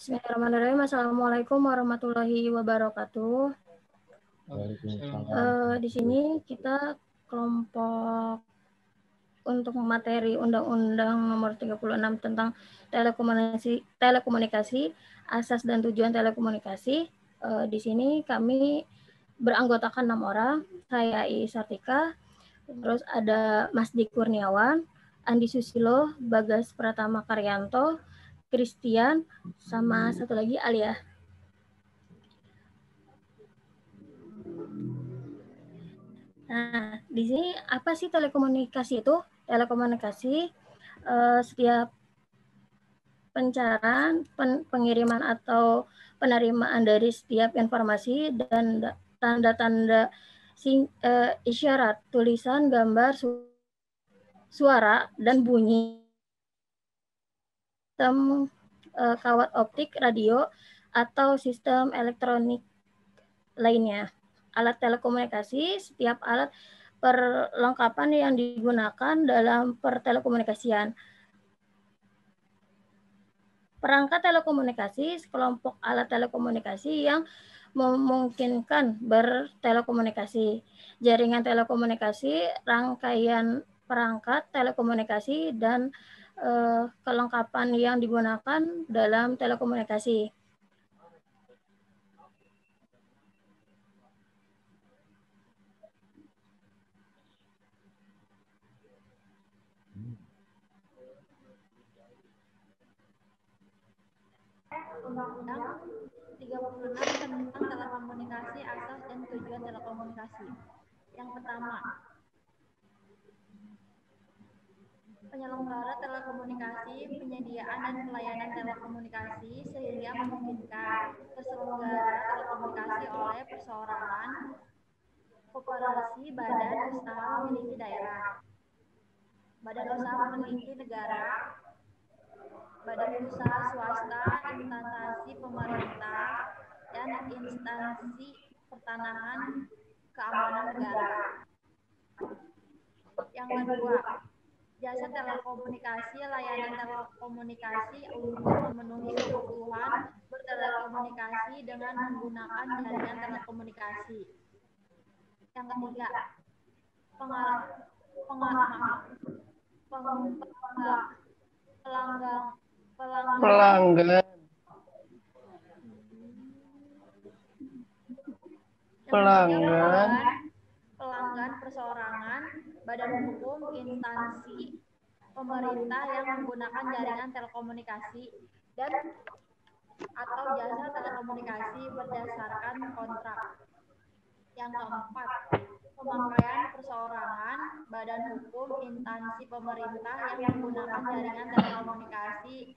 Bismillahirrahmanirrahim. Assalamualaikum warahmatullahi wabarakatuh. Di sini kita kelompok untuk materi Undang-Undang Nomor 36 tentang telekomunikasi, asas dan tujuan telekomunikasi. Di sini kami beranggotakan 6 orang. Saya Iis Sartika, terus ada Mas Dik Kurniawan, Andi Susilo, Bagas Pratama Karyanto, Christian, sama satu lagi Alia. Nah, di sini apa sih telekomunikasi itu? Telekomunikasi setiap pencarahan, pengiriman atau penerimaan dari setiap informasi dan tanda-tanda isyarat, tulisan, gambar, suara, dan bunyi. Sistem kawat optik, radio, atau sistem elektronik lainnya. Alat telekomunikasi, setiap alat perlengkapan yang digunakan dalam pertelekomunikasian. Perangkat telekomunikasi, sekelompok alat telekomunikasi yang memungkinkan bertelekomunikasi. Jaringan telekomunikasi, rangkaian perangkat telekomunikasi, dan kelengkapan yang digunakan dalam telekomunikasi. Undang-Undang 36 tentang telekomunikasi, asas dan tujuan telekomunikasi. Yang pertama, penyelenggara telekomunikasi, penyediaan dan pelayanan telekomunikasi sehingga memungkinkan terselenggara telekomunikasi oleh perseorangan, koperasi, badan usaha memiliki daerah, badan usaha memiliki negara, badan usaha swasta, instansi pemerintah, dan instansi pertanahan keamanan negara. Yang kedua, jasa telekomunikasi, layanan telekomunikasi untuk memenuhi kebutuhan bertelekomunikasi dengan menggunakan jaringan telekomunikasi. Yang ketiga, pelanggan perseorangan, badan hukum, instansi pemerintah yang menggunakan jaringan telekomunikasi dan atau jasa telekomunikasi berdasarkan kontrak. Yang keempat, pemakaian perseorangan, badan hukum, instansi pemerintah yang menggunakan jaringan telekomunikasi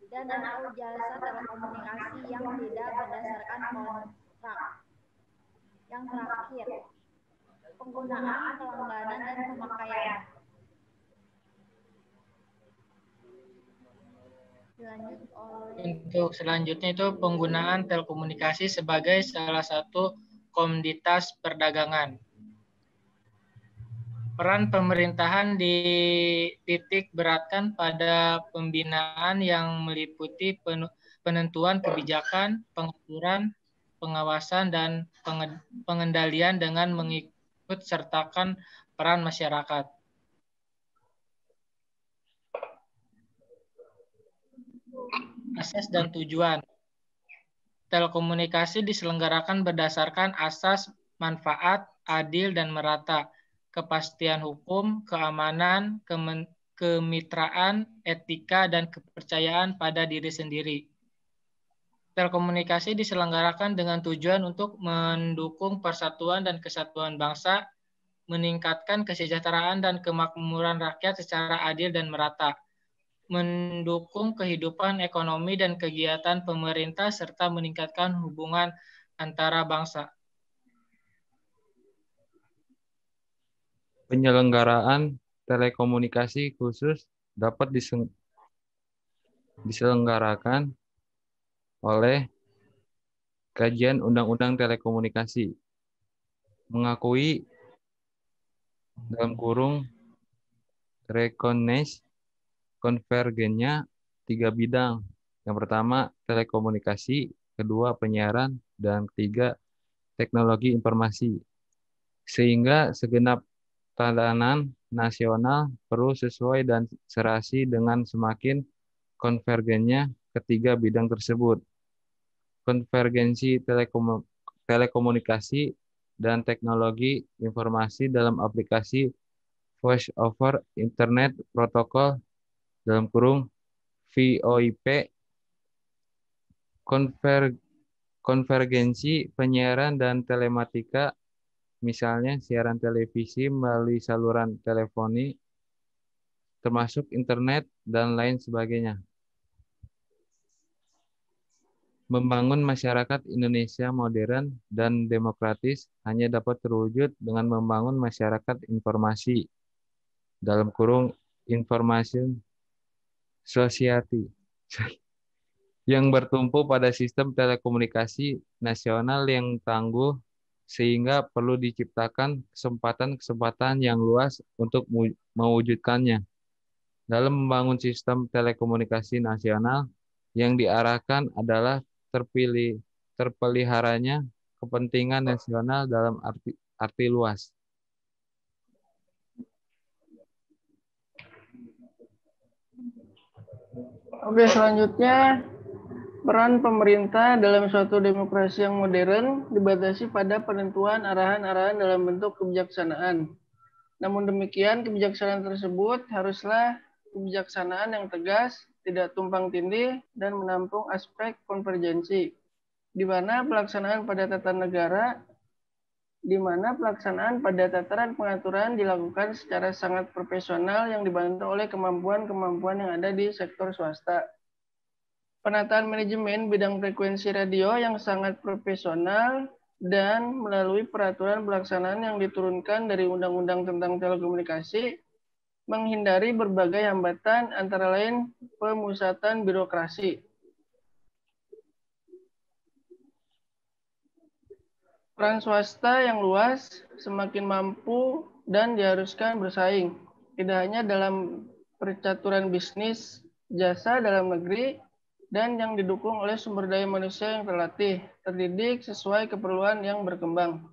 dan atau jasa telekomunikasi yang tidak berdasarkan kontrak. Yang terakhir, penggunaan, pelangganan, dan pemakaian. Untuk selanjutnya itu penggunaan telekomunikasi sebagai salah satu komoditas perdagangan. Peran pemerintahan dititik beratkan pada pembinaan yang meliputi penentuan kebijakan, pengaturan, pengawasan, dan pengendalian dengan mengikut sertakan peran masyarakat. Asas dan tujuan. Telekomunikasi diselenggarakan berdasarkan asas manfaat, adil dan merata, kepastian hukum, keamanan, kemitraan, etika, dan kepercayaan pada diri sendiri. Telekomunikasi diselenggarakan dengan tujuan untuk mendukung persatuan dan kesatuan bangsa, meningkatkan kesejahteraan dan kemakmuran rakyat secara adil dan merata, mendukung kehidupan ekonomi dan kegiatan pemerintah, serta meningkatkan hubungan antara bangsa. Penyelenggaraan telekomunikasi khusus dapat diselenggarakan oleh Kajian Undang-Undang Telekomunikasi, mengakui dalam kurung recognize konvergennya 3 bidang, Yang pertama, telekomunikasi, kedua, penyiaran, dan ketiga, teknologi informasi. Sehingga segenap tatanan nasional perlu sesuai dan serasi dengan semakin konvergennya ketiga bidang tersebut. Konvergensi telekomunikasi dan teknologi informasi dalam aplikasi Voice over Internet Protocol dalam kurung VoIP, konvergensi penyiaran dan telematika, misalnya siaran televisi melalui saluran teleponi, termasuk internet dan lain sebagainya. Membangun masyarakat Indonesia modern dan demokratis hanya dapat terwujud dengan membangun masyarakat informasi dalam kurung information society yang bertumpu pada sistem telekomunikasi nasional yang tangguh, sehingga perlu diciptakan kesempatan-kesempatan yang luas untuk mewujudkannya. Dalam membangun sistem telekomunikasi nasional, yang diarahkan adalah terpeliharanya kepentingan nasional dalam arti luas. Oke, selanjutnya peran pemerintah dalam suatu demokrasi yang modern dibatasi pada penentuan arahan-arahan dalam bentuk kebijaksanaan. Namun demikian, kebijaksanaan tersebut haruslah kebijaksanaan yang tegas, tidak tumpang tindih, dan menampung aspek konvergensi, di mana pelaksanaan pada tataran pengaturan dilakukan secara sangat profesional yang dibantu oleh kemampuan-kemampuan yang ada di sektor swasta. Penataan manajemen bidang frekuensi radio yang sangat profesional dan melalui peraturan pelaksanaan yang diturunkan dari Undang-Undang tentang Telekomunikasi, menghindari berbagai hambatan antara lain pemusatan birokrasi. Peran swasta yang luas semakin mampu dan diharuskan bersaing, tidak hanya dalam percaturan bisnis jasa dalam negeri, dan yang didukung oleh sumber daya manusia yang terlatih, terdidik sesuai keperluan yang berkembang.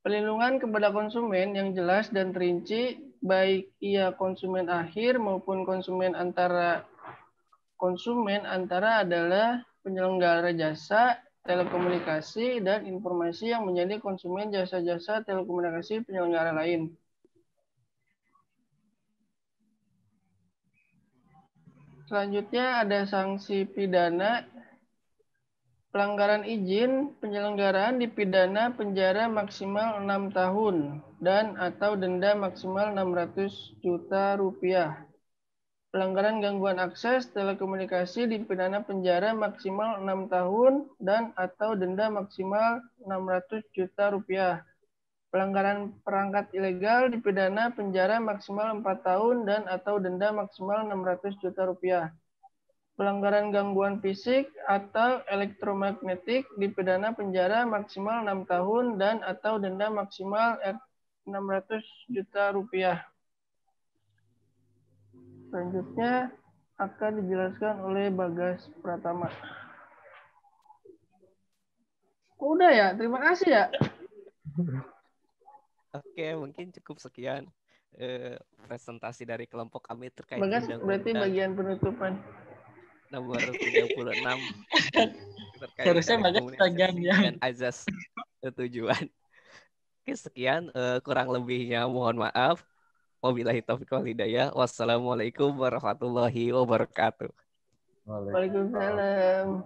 Perlindungan kepada konsumen yang jelas dan terinci, baik ia konsumen akhir maupun konsumen antara adalah penyelenggara jasa telekomunikasi dan informasi yang menjadi konsumen jasa-jasa telekomunikasi penyelenggara lain. Selanjutnya ada sanksi pidana. Pelanggaran izin penyelenggaraan dipidana penjara maksimal 6 tahun dan atau denda maksimal 600 juta rupiah. Pelanggaran gangguan akses telekomunikasi dipidana penjara maksimal 6 tahun dan atau denda maksimal 600 juta rupiah. Pelanggaran perangkat ilegal dipidana penjara maksimal 4 tahun dan atau denda maksimal 600 juta rupiah. Pelanggaran gangguan fisik atau elektromagnetik dipidana penjara maksimal 6 tahun dan atau denda maksimal 600 juta rupiah. Selanjutnya akan dijelaskan oleh Bagas Pratama. Udah ya, terima kasih ya. Oke, mungkin cukup sekian presentasi dari kelompok kami terkait Bagas berarti bagian penutupan. Nomor 36 terkait Harusnya Bagas bagian dan azas tujuan. Oke, sekian, kurang lebihnya mohon maaf. Wabillahi taufiq wal hidayah. Wassalamualaikum warahmatullahi wabarakatuh. Waalaikumsalam.